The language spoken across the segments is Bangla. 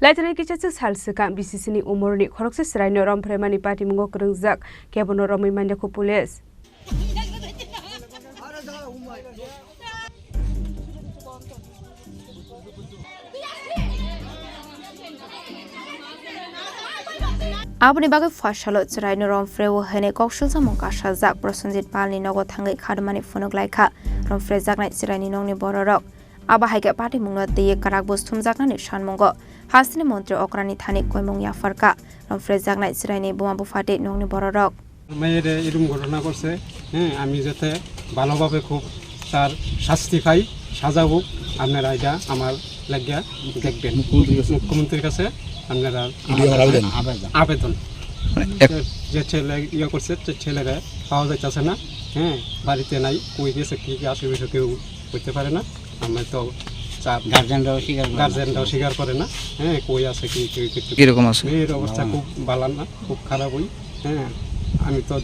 Laitana kichachu salsika BCC ni umurni khorokse sraino rompremani party mungo krungjak kebono romai manda ko police Abuni bagai fashalot sraino romfre wo hene kokshul samong kasha jak prosenjit palni nogo thangai khadmani phonok laika romfre jaknai sraini nongni bororok aba haike party mungno teye karak bosthum jaknani shanmongo hasini mantri okrani thani koimong yafarka romfre jaknai sraini boma bufate nongni bororok মেয়ের এরকম ঘটনা করছে আমি যাতে ভালোভাবে খুব তার শাস্তি পাই সাজা হোক আপনারা এটা আমার লাগিয়া দেখবেন মুখ্যমন্ত্রীর কাছে আপনারা আবেদন যে ছেলে ইয়ে করছে ছেলেরা পাওয়া যাইতেছে না বাড়িতে নাই কই গেছে কি কি আসে বিষয় কেউ করতে পারে না আমরা তো গার্জেনরাও স্বীকার করে না কই আছে কি কিরকম আছে মেয়ের অবস্থা খুব ভালো না খুব খারাপ হই আমি তো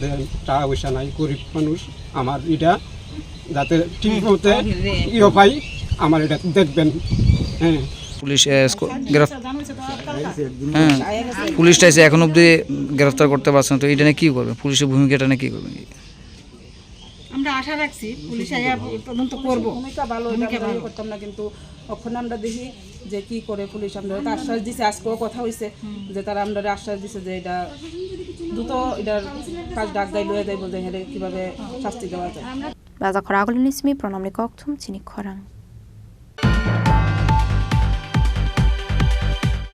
টাকা পয়সা নাই গরিব মানুষ আমার এটা যাতে ঠিক মতো ইয়ে পাই আমার এটা দেখবেন পুলিশ পুলিশটা এসে এখন অবধি গ্রেফতার করতে পারছে না তো এটা নিয়ে কি করবে পুলিশের ভূমিকাটা নিয়ে কি করবে আমরা আশা রাখছি পুলিশ আয়া তদন্ত করব ভূমিকা ভালো করতাম না কিন্তু এখন আমরা দেখি যে কি করে পুলিশ আমরা আশ্বাস দিছে আজকেও কথা হইছে যে তারা আমরা আশ্বাস দিছে যে এটা দ্রুত এটার কাজ ডাক দাই লয়ে যাইব যে কিভাবে শাস্তি দেওয়া যায় রাজা খরাগলিনিসমি প্রণামনি ককথুম চিনি খরাং